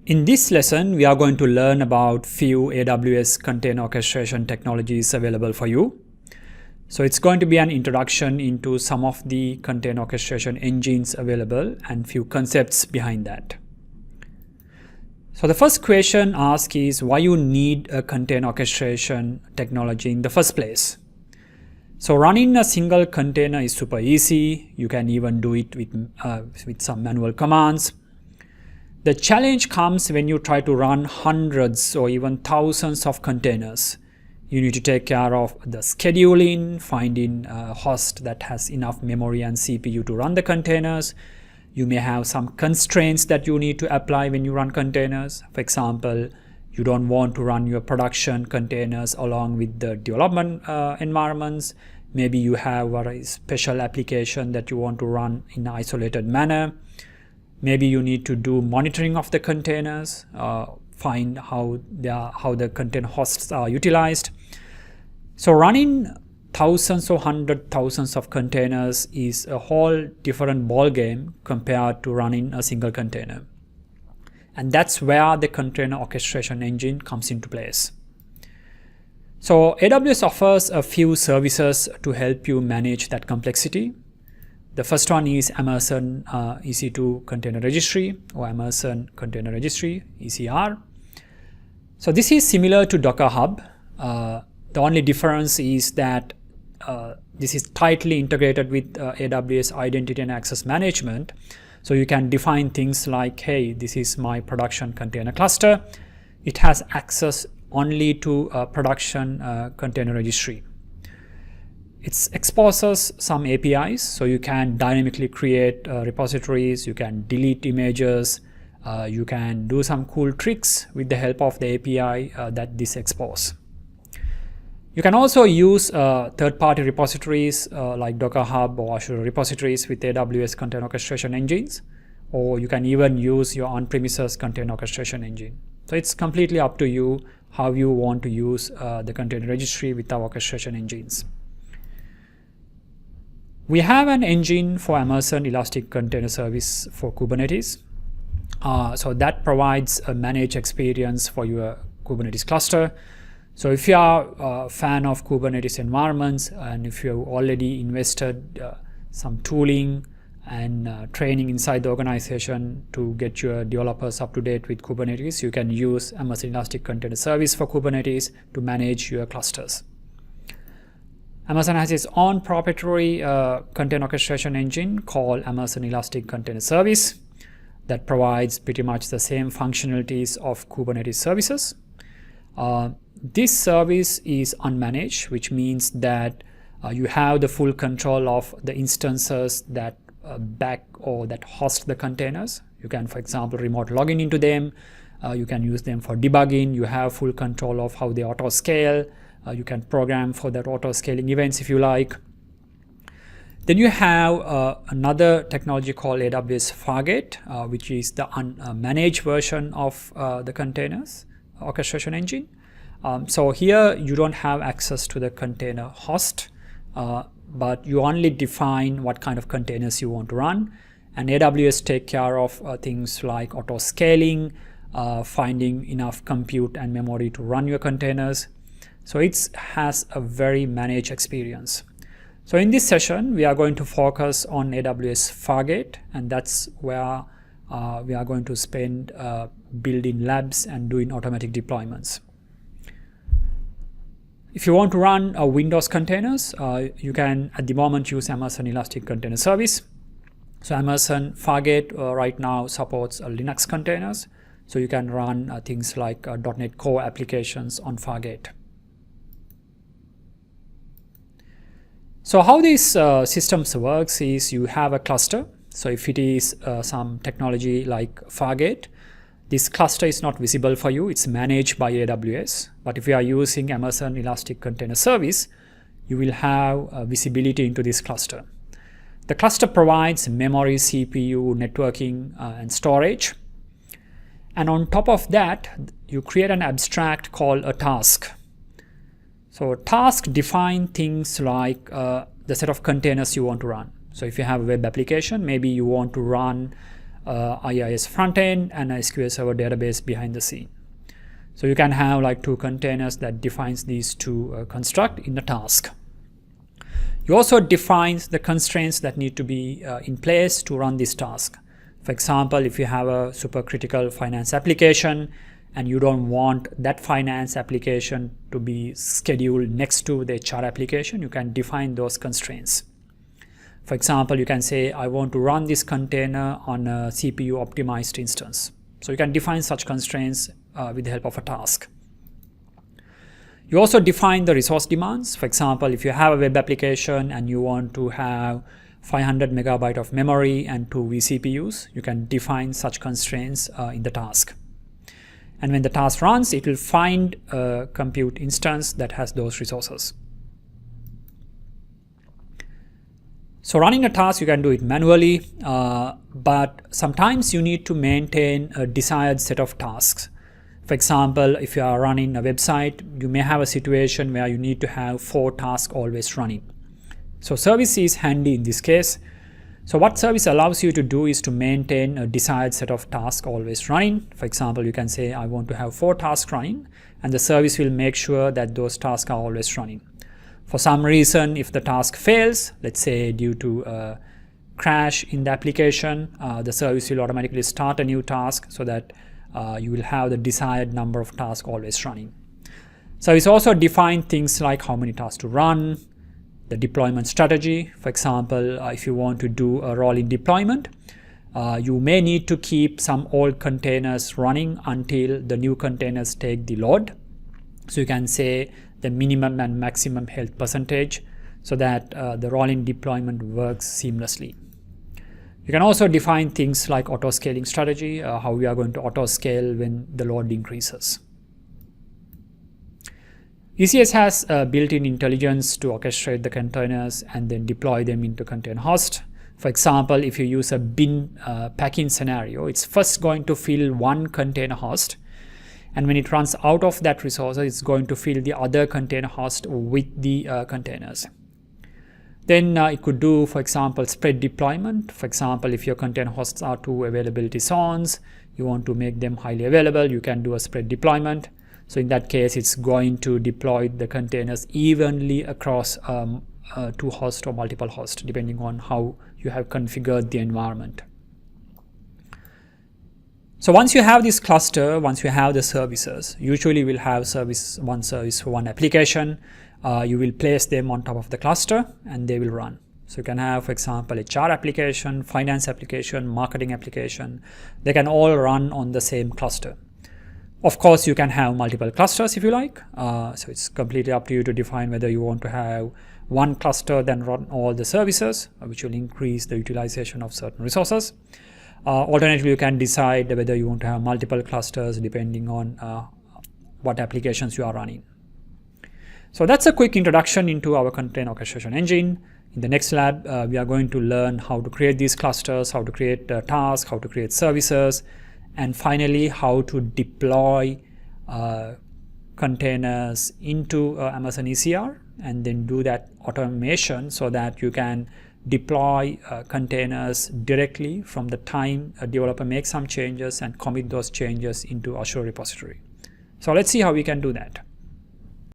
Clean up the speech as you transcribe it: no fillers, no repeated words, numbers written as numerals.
In this lesson, we are going to learn about few AWS container orchestration technologies available for you. So it's going to be an introduction into some of the container orchestration engines available and few concepts behind that. So the first question asked is why you need a container orchestration technology in the first place. So running a single container is super easy. You can even do it with some manual commands. The challenge comes when you try to run hundreds or even thousands of containers. You need to take care of the scheduling, finding a host that has enough memory and CPU to run the containers. You may have some constraints that you need to apply when you run containers. For example, you don't want to run your production containers along with the development environments. Maybe you have a special application that you want to run in an isolated manner. Maybe you need to do monitoring of the containers, find how the container hosts are utilized. So running thousands or thousands of containers is a whole different ballgame compared to running a single container. And that's where the container orchestration engine comes into place. So AWS offers a few services to help you manage that complexity. The first one is Amazon EC2 Container Registry or Amazon Container Registry, ECR. So this is similar to Docker Hub. The only difference is that this is tightly integrated with AWS Identity and Access Management. So you can define things like, hey, this is my production container cluster. It has access only to a production container registry. It exposes some APIs, so you can dynamically create repositories, you can delete images, you can do some cool tricks with the help of the API that this exposes. You can also use third-party repositories like Docker Hub or Azure repositories with AWS container orchestration engines, or you can even use your on-premises container orchestration engine. So it's completely up to you how you want to use the container registry with our orchestration engines. We have an engine for Amazon Elastic Container Service for Kubernetes. So that provides a managed experience for your Kubernetes cluster. So if you are a fan of Kubernetes environments and if you have already invested some tooling and training inside the organization to get your developers up to date with Kubernetes, you can use Amazon Elastic Container Service for Kubernetes to manage your clusters. Amazon has its own proprietary container orchestration engine called Amazon Elastic Container Service that provides pretty much the same functionalities of Kubernetes services. This service is unmanaged, which means that you have the full control of the instances that back or that host the containers. You can, for example, remote login into them. You can use them for debugging. You have full control of how they auto scale. You can program for that auto scaling events if you like. Then you have another technology called Aws Fargate, which is the unmanaged version of the containers orchestration engine. So here you don't have access to the container host, but you only define what kind of containers you want to run. And AWS take care of things like auto scaling, finding enough compute and memory to run your containers. So it has a very managed experience. So in this session, we are going to focus on AWS Fargate, and that's where we are going to spend building labs and doing automatic deployments. If you want to run Windows containers, you can at the moment use Amazon Elastic Container Service. So Amazon Fargate right now supports Linux containers. So you can run things like .NET Core applications on Fargate. So how these systems works is you have a cluster. So if it is some technology like Fargate, this cluster is not visible for you. It's managed by AWS. But if you are using Amazon Elastic Container Service, you will have visibility into this cluster. The cluster provides memory, CPU, networking, and storage. And on top of that, you create an abstract called a task. So task define things like the set of containers you want to run. So if you have a web application, maybe you want to run IIS frontend and a SQL Server database behind the scene. So you can have like two containers that defines these two construct in a task. You also define the constraints that need to be in place to run this task. For example, if you have a supercritical finance application and you don't want that finance application to be scheduled next to the HR application, you can define those constraints. For example, you can say, I want to run this container on a CPU optimized instance. So you can define such constraints with the help of a task. You also define the resource demands. For example, if you have a web application and you want to have 500 megabyte of memory and 2 vCPUs, you can define such constraints in the task. And when the task runs, it will find a compute instance that has those resources. So running a task, you can do it manually, but sometimes you need to maintain a desired set of tasks. For example, if you are running a website, you may have a situation where you need to have 4 tasks always running. So service is handy in this case. So what service allows you to do is to maintain a desired set of tasks always running. For example, you can say, I want to have 4 tasks running, and the service will make sure that those tasks are always running. For some reason, if the task fails, let's say due to a crash in the application, the service will automatically start a new task so that you will have the desired number of tasks always running. Service also define things like how many tasks to run, the deployment strategy. For example, if you want to do a rolling deployment, you may need to keep some old containers running until the new containers take the load. So you can say the minimum and maximum health percentage so that the rolling deployment works seamlessly. You can also define things like auto scaling strategy, how we are going to auto scale when the load increases. ECS has built-in intelligence to orchestrate the containers and then deploy them into container host. For example, if you use a bin packing scenario, it's first going to fill one container host, and when it runs out of that resource, it's going to fill the other container host with the containers. Then it could do, for example, spread deployment. For example, if your container hosts are 2 availability zones, you want to make them highly available, you can do a spread deployment. So in that case, it's going to deploy the containers evenly across 2 hosts or multiple hosts, depending on how you have configured the environment. So once you have this cluster, once you have the services, usually we'll have one service for one application. You will place them on top of the cluster and they will run. So you can have, for example, HR application, finance application, marketing application. They can all run on the same cluster. Of course, you can have multiple clusters if you like. So it's completely up to you to define whether you want to have one cluster then run all the services, which will increase the utilization of certain resources. Alternatively, you can decide whether you want to have multiple clusters depending on what applications you are running. So that's a quick introduction into our container orchestration engine. In the next lab, we are going to learn how to create these clusters, how to create tasks, how to create services, and finally how to deploy containers into Amazon ECR and then do that automation so that you can deploy containers directly from the time a developer makes some changes and commit those changes into Azure repository. So let's see how we can do that.